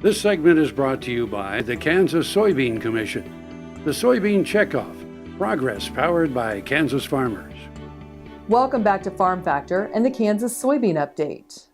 This segment is brought to you by the Kansas Soybean Commission, the Soybean Checkoff, progress powered by Kansas farmers. Welcome back to Farm Factor and the Kansas Soybean Update.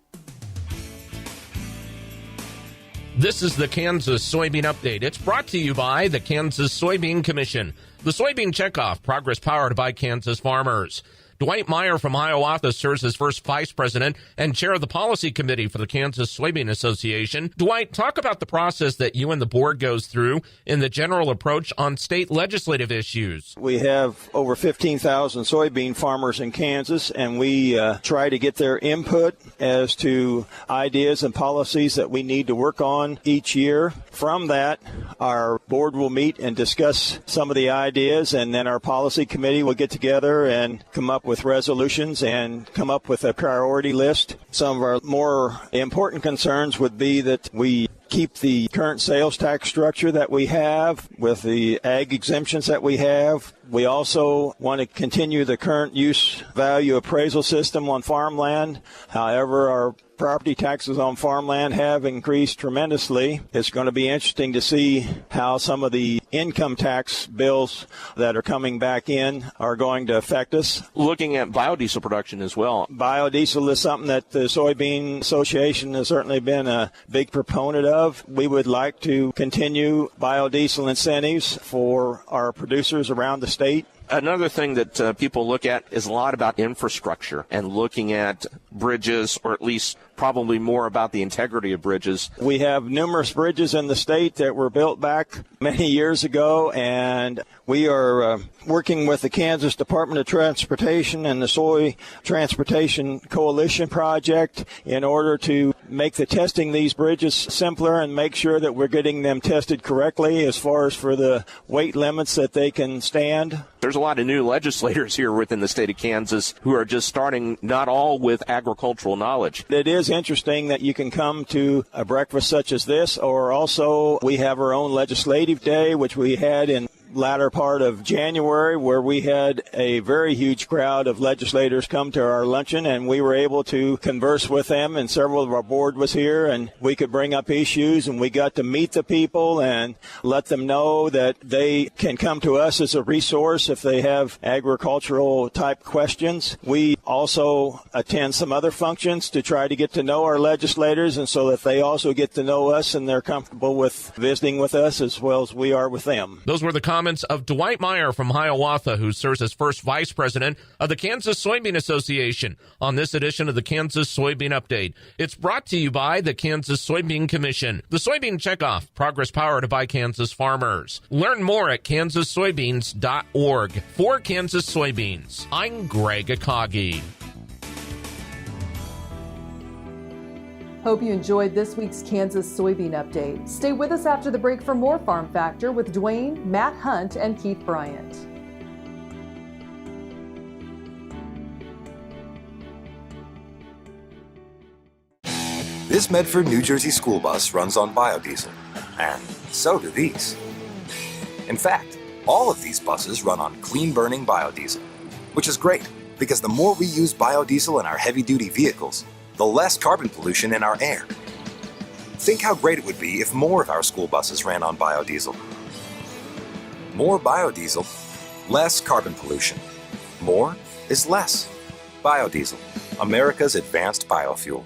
This is the Kansas Soybean Update. It's brought to you by the Kansas Soybean Commission, the Soybean Checkoff, progress powered by Kansas farmers. Dwight Meyer from Hiawatha serves as first vice president and chair of the policy committee for the Kansas Soybean Association. Dwight, talk about the process that you and the board goes through in the general approach on state legislative issues. We have over 15,000 soybean farmers in Kansas, and we try to get their input as to ideas and policies that we need to work on each year. From that, our board will meet and discuss some of the ideas, and then our policy committee will get together and come up with resolutions and come up with a priority list. Some of our more important concerns would be that we keep the current sales tax structure that we have with the ag exemptions that we have. We also want to continue the current use value appraisal system on farmland. However, our property taxes on farmland have increased tremendously. It's going to be interesting to see how some of the income tax bills that are coming back in are going to affect us. Looking at biodiesel production as well. Biodiesel is something that the Soybean Association has certainly been a big proponent of. We would like to continue biodiesel incentives for our producers around the state. Another thing that people look at is a lot about infrastructure and looking at bridges, or at least probably more about the integrity of bridges. We have numerous bridges in the state that were built back many years ago, and we are working with the Kansas Department of Transportation and the Soy Transportation Coalition Project in order to make the testing these bridges simpler and make sure that we're getting them tested correctly as far as for the weight limits that they can stand. There's a lot of new legislators here within the state of Kansas who are just starting, not all with agricultural knowledge. It is interesting that you can come to a breakfast such as this, or also we have our own legislative day, which we had in latter part of January, where we had a very huge crowd of legislators come to our luncheon, and we were able to converse with them, and several of our board was here, and we could bring up issues, and we got to meet the people and let them know that they can come to us as a resource if they have agricultural type questions. We also attend some other functions to try to get to know our legislators, and so that they also get to know us and they're comfortable with visiting with us as well as we are with them. Those were the comments of Dwight Meyer from Hiawatha, who serves as first vice president of the Kansas Soybean Association, on this edition of the Kansas Soybean Update. It's brought to you by the Kansas Soybean Commission, the Soybean Checkoff, progress powered by Kansas farmers. Learn more at kansassoybeans.org. For Kansas Soybeans, I'm Greg Akagi. Hope you enjoyed this week's Kansas Soybean Update. Stay with us after the break for more Farm Factor with Dwayne, Matt Hunt, and Keith Bryant. This Medford, New Jersey school bus runs on biodiesel, and so do these. In fact, all of these buses run on clean-burning biodiesel, which is great because the more we use biodiesel in our heavy-duty vehicles, the less carbon pollution in our air. Think how great it would be if more of our school buses ran on biodiesel. More biodiesel, less carbon pollution. More is less. Biodiesel, America's advanced biofuel.